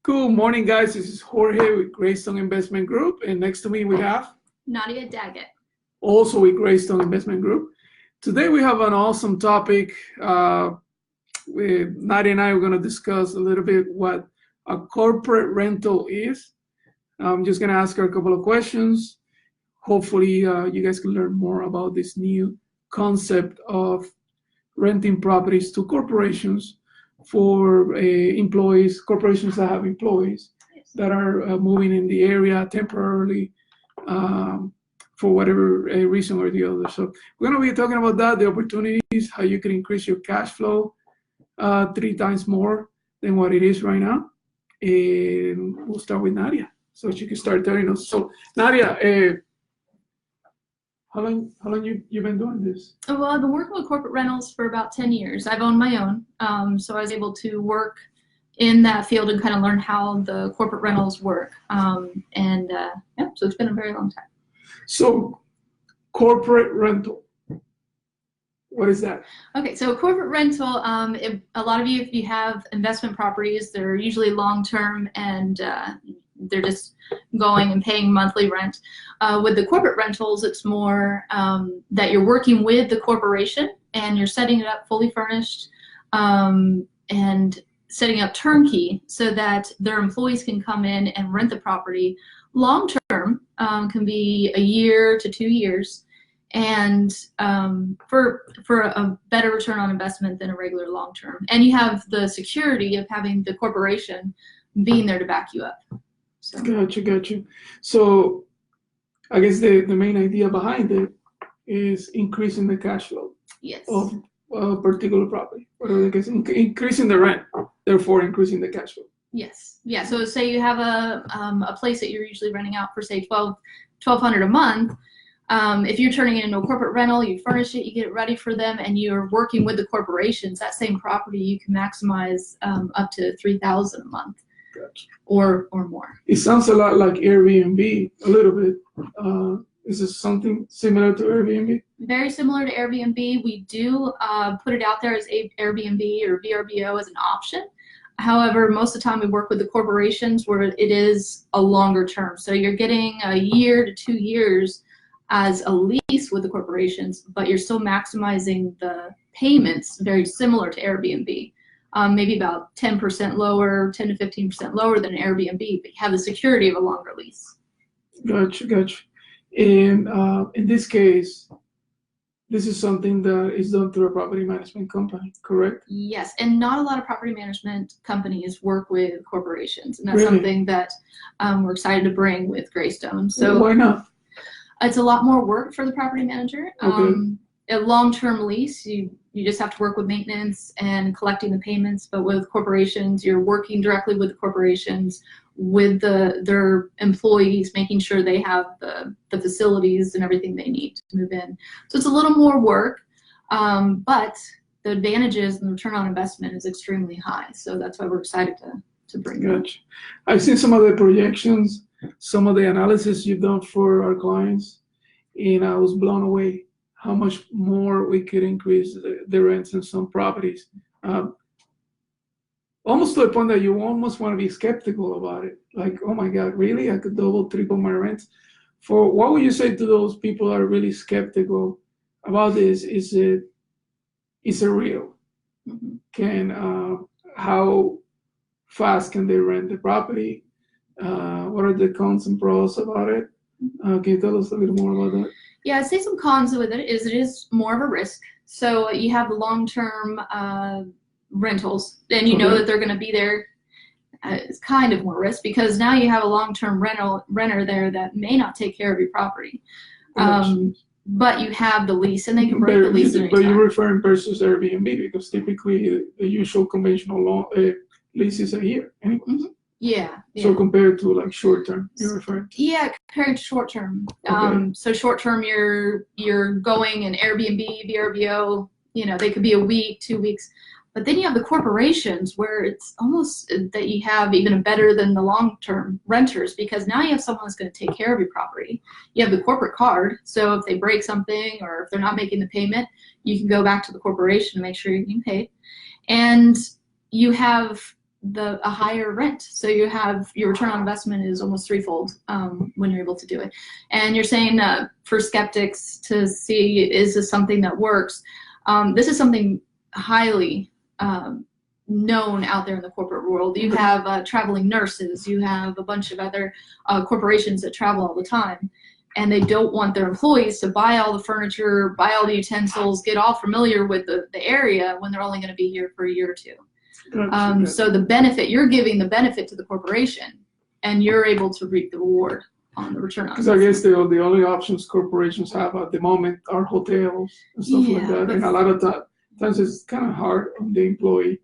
Good morning, guys. This is Jorge with Graystone Investment Group, and next to me we have Nadia Daggett, also with Graystone Investment Group. Today we have an awesome topic. With Nadia and I are going to discuss a little bit what a corporate rental is. I'm just going to ask her a couple of questions. Hopefully, you guys can learn more about this new concept of renting properties to corporations for employees, corporations that have employees that are moving in the area temporarily for whatever reason or the other. So we're going to be talking about that, the opportunities, how you can increase your cash flow 3 times more than what it is right now. And we'll start with Nadia, so she can start telling us. So Nadia, how long you been doing this? Well, I've been working with corporate rentals for about 10 years. I've owned my own, so I was able to work in that field and kind of learn how the corporate rentals work. Yeah, so it's been a very long time. So corporate rental, what is that? Okay, so corporate rental, a lot of you, if you have investment properties, they're usually long-term and they're just going and paying monthly rent. With the corporate rentals, it's more that you're working with the corporation and you're setting it up fully furnished and setting up turnkey so that their employees can come in and rent the property long-term, can be a year to 2 years, and for a better return on investment than a regular long-term. And you have the security of having the corporation being there to back you up. So. Gotcha. So I guess the main idea behind it is increasing the cash flow of a particular property, or I guess increasing the rent, therefore increasing the cash flow. Yes. Yeah. So say you have a place that you're usually renting out for say $1,200 a month. If you're turning it into a corporate rental, you furnish it, you get it ready for them, and you're working with the corporations, that same property you can maximize up to $3,000 a month. Gotcha. Or more. It sounds a lot like Airbnb, a little bit. Is this something similar to Airbnb? Very similar to Airbnb. We do put it out there as Airbnb or VRBO as an option. However, most of the time we work with the corporations where it is a longer term. So you're getting a year to 2 years as a lease with the corporations, but you're still maximizing the payments very similar to Airbnb. Maybe about 10% lower, 10 to 15% lower than an Airbnb, but you have the security of a longer lease. Gotcha. And in this case, this is something that is done through a property management company, correct? Yes, and not a lot of property management companies work with corporations, and that's Really? something that we're excited to bring with Graystone. So why not? It's a lot more work for the property manager. Okay. A long-term lease, you just have to work with maintenance and collecting the payments, but with corporations, you're working directly with the corporations, with their employees, making sure they have the facilities and everything they need to move in. So it's a little more work, but the advantages and the return on investment is extremely high. So that's why we're excited to bring that. Gotcha. I've seen some of the projections, some of the analysis you've done for our clients, and I was blown away how much more we could increase the rents in some properties. Almost to the point that you almost want to be skeptical about it. Like, oh my God, really? I could double, triple my rents? For what would you say to those people that are really skeptical about this? Is it real? Mm-hmm. How fast can they rent the property? What are the cons and pros about it? Can you tell us a little more about that? Yeah, I'd say some cons with it is more of a risk. So you have the long-term rentals, and you know that they're going to be there. It's kind of more risk because now you have a long-term renter there that may not take care of your property. But you have the lease, and they can break the lease at any time. But you're referring versus Airbnb because typically the usual conventional lease is a year anyway. Mm-hmm. Yeah. So compared to like short term, you're referring to? Yeah, compared to short term. Okay. So short term, you're going an Airbnb, VRBO. They could be a week, 2 weeks. But then you have the corporations where it's almost that you have even better than the long-term renters because now you have someone that's going to take care of your property. You have the corporate card, so if they break something or if they're not making the payment, you can go back to the corporation and make sure you're getting paid. And you have a higher rent. So you have your return on investment is almost threefold when you're able to do it. And you're saying for skeptics to see, is this something that works? This is something highly known out there in the corporate world. You have traveling nurses, you have a bunch of other corporations that travel all the time, and they don't want their employees to buy all the furniture, buy all the utensils, get all familiar with the area when they're only going to be here for a year or two. So the benefit, you're giving the benefit to the corporation, and you're able to reap the reward on the return on investment. Because I guess the only options corporations have at the moment are hotels and stuff like that, and a lot of times it's kind of hard on the employee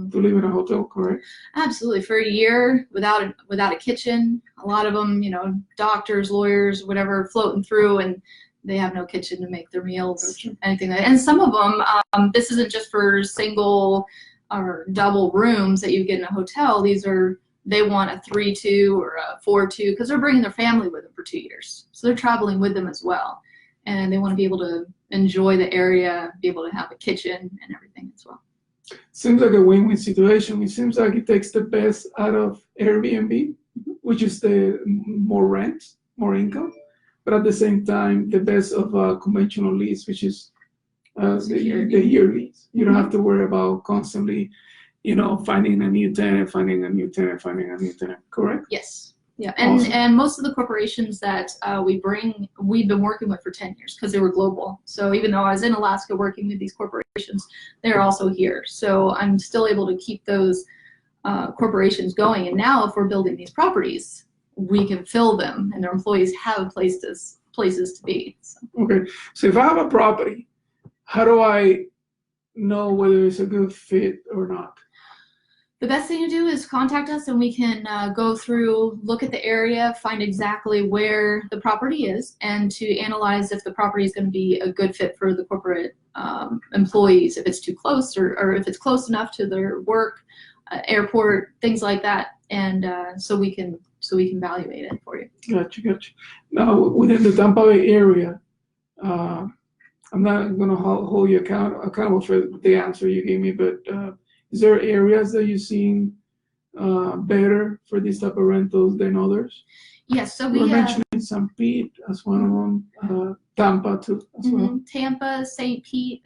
to live in a hotel, correct? Absolutely. For a year without a kitchen, a lot of them, doctors, lawyers, whatever, floating through, and they have no kitchen to make their meals, anything like that. And some of them, this isn't just for single or double rooms that you get in a hotel. They want a 3-2 or a 4-2 because they're bringing their family with them for 2 years. So they're traveling with them as well. And they want to be able to enjoy the area, be able to have a kitchen and everything as well. Seems like a win-win situation. It seems like it takes the best out of Airbnb, which is the more rent, more income, but at the same time, the best of a conventional lease, which is the year lease. You don't have to worry about constantly, finding a new tenant, correct? Yes. Yeah, and most of the corporations that we've been working with for 10 years because they were global. So even though I was in Alaska working with these corporations, they're also here. So I'm still able to keep those corporations going. And now if we're building these properties, we can fill them, and their employees have places to be. So. Okay, so if I have a property, how do I know whether it's a good fit or not? The best thing to do is contact us, and we can go through, look at the area, find exactly where the property is, and to analyze if the property is going to be a good fit for the corporate employees, if it's too close or if it's close enough to their work, airport, things like that, and so we can evaluate it for you. Gotcha. Now, within the Tampa Bay area, I'm not going to hold you accountable for the answer you gave me, but is there areas that you've seen better for this type of rentals than others? Yes, so we were mentioning St. Pete as one of them, Tampa too as well. Tampa, St. Pete,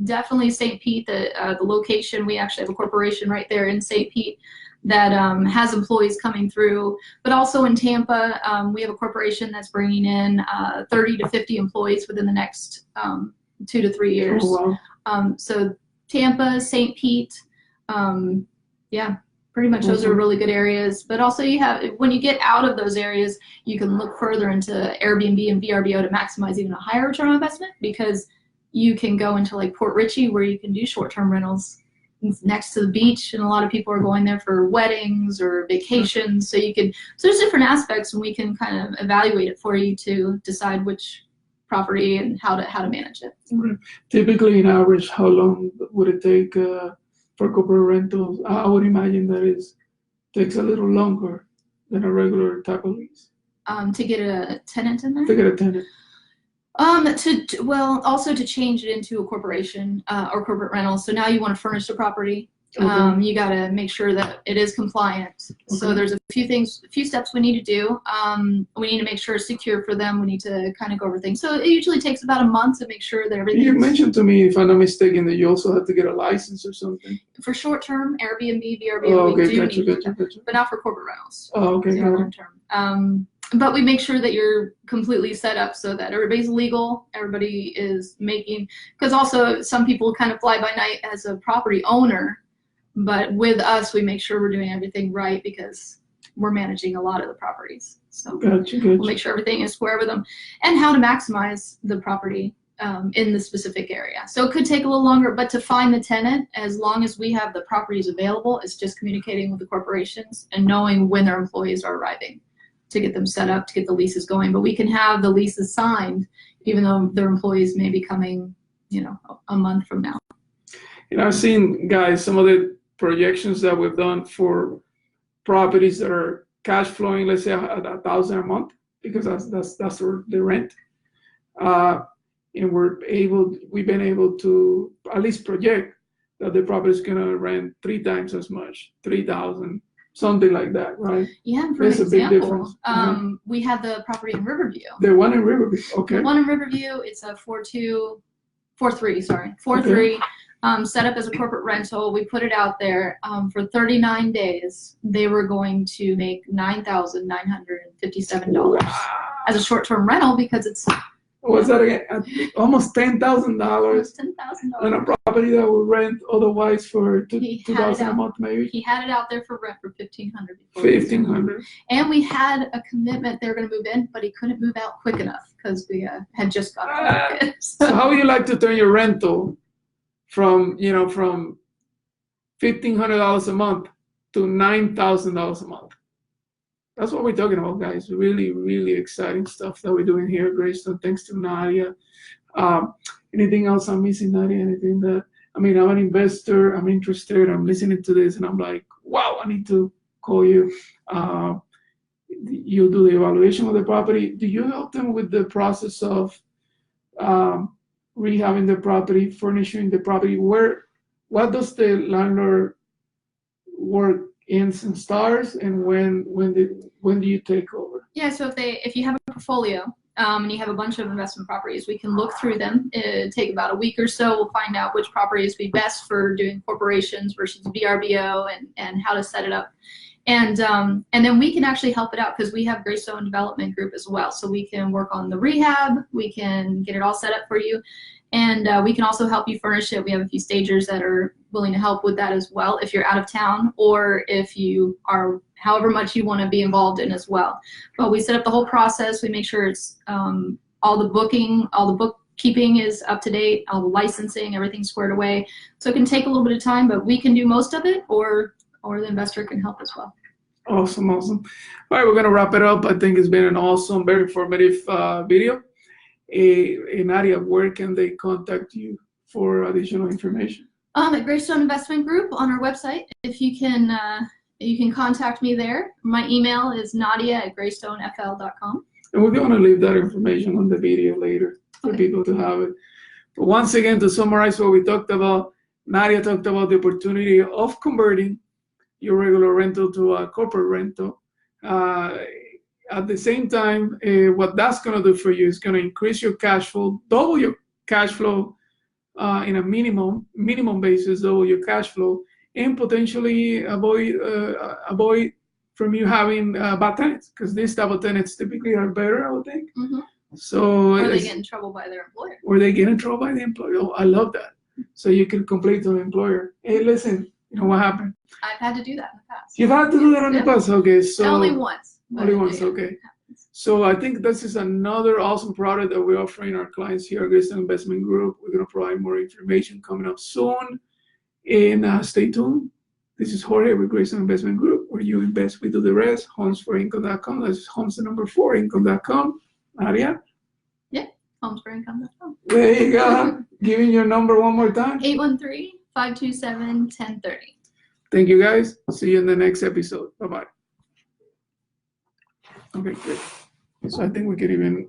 definitely St. Pete. The location, we actually have a corporation right there in St. Pete that has employees coming through, but also in Tampa, we have a corporation that's bringing in 30 to 50 employees within the next 2 to 3 years. Oh, wow. So Tampa, St. Pete, pretty much those are really good areas. But also when you get out of those areas, you can look further into Airbnb and VRBO to maximize even a higher return on investment, because you can go into like Port Richey where you can do short-term rentals. It's next to the beach, and a lot of people are going there for weddings or vacations. So there's different aspects, and we can kind of evaluate it for you to decide which property and how to manage it. Okay. Typically, in average, how long would it take for corporate rentals? I would imagine that takes a little longer than a regular type of lease. To get a tenant in there? To get a tenant. Also to change it into a corporation or corporate rental. So now you want to furnish the property. Okay. You got to make sure that it is compliant. Okay. So there's a few steps we need to do. We need to make sure it's secure for them. We need to kind of go over things. So it usually takes about a month to make sure that everything. You mentioned to me, if I'm not mistaken, that you also have to get a license or something. For short-term, Airbnb, VRBO, we do need gotcha. But not for corporate rentals. Oh, okay. Long-term. But we make sure that you're completely set up so that everybody's legal, everybody is making, because also some people kind of fly by night as a property owner, but with us, we make sure we're doing everything right because we're managing a lot of the properties. So gotcha. We'll make sure everything is square with them, and how to maximize the property in the specific area. So it could take a little longer, but to find the tenant, as long as we have the properties available, it's just communicating with the corporations and knowing when their employees are arriving to get them set up, to get the leases going. But we can have the leases signed even though their employees may be coming, a month from now. I've seen, guys, some of the projections that we've done for properties that are cash flowing, let's say $1,000 a month, because that's the rent. And we've been able to at least project that the property is going to rent 3 times as much, 3,000, something like that, right? Yeah, for There's an a big example, difference. we had the property in Riverview. The one in Riverview, okay. The one in Riverview, it's a 4.3, sorry, 4.3. Okay. Set up as a corporate rental. We put it out there for 39 days. They were going to make $9,957 Wow. as a short-term rental because it's What's that again? Almost $10,000 $10,000 on a property that would rent otherwise for $2,000 a month, maybe. He had it out there for rent for $1,500. $1,500. And we had a commitment they were going to move in, but he couldn't move out quick enough because we had just got on the market. So how would you like to turn your rental from $1,500 a month to $9,000 a month? That's what we're talking about, guys. Really, really exciting stuff that we're doing here at Graystone. Thanks to Nadia. Anything else I'm missing, Nadia? Anything that, I'm an investor, I'm interested, I'm listening to this, and I'm like, wow, I need to call you. You do the evaluation of the property. Do you help them with the process of rehabbing the property, furnishing the property? What does the landlord work ends and starts, and when do you take over? Yeah, so if you have a portfolio and you have a bunch of investment properties, we can look through them. It'll take about a week or so. We'll find out which properties would be best for doing corporations versus VRBO and how to set it up. And then we can actually help it out because we have Graystone Investment Group as well. So we can work on the rehab, we can get it all set up for you, and we can also help you furnish it. We have a few stagers that are willing to help with that as well if you're out of town or if you are however much you want to be involved in as well. But we set up the whole process. We make sure it's all the bookkeeping is up to date, all the licensing, everything's squared away. So it can take a little bit of time, but we can do most of it, or the investor can help as well. Awesome. All right, we're going to wrap it up. I think it's been an awesome, very informative video. Nadia, where can they contact you for additional information? At Graystone Investment Group on our website. If you can contact me there. My email is nadia@graystonefl.com. And we're going to leave that information on the video later for people to have it. But once again, to summarize what we talked about, Nadia talked about the opportunity of converting your regular rental to a corporate rental. At the same time, what that's going to do for you is going to increase your cash flow, double your cash flow in a minimum basis, double your cash flow, and potentially avoid from you having bad tenants, because these type of tenants typically are better, I would think. Mm-hmm. So or they get in trouble by their employer. Or they get in trouble by the employer. Oh, I love that. So you can complain to the employer. Hey, listen, you know what happened? I've had to do that in the past. You've had to do that in the past? Okay, so only once. Only once, okay. So I think this is another awesome product that we're offering our clients here at Graystone Investment Group. We're going to provide more information coming up soon. And stay tuned. This is Jorge with Graystone Investment Group, where you invest, we do the rest. Homesforincome.com. That's homes the number 4 income.com. Nadia? Yeah, homesforincome.com. There you go. Giving your number one more time. 813-527-1030. Thank you, guys. See you in the next episode. Bye-bye. Okay, good. So I think we could even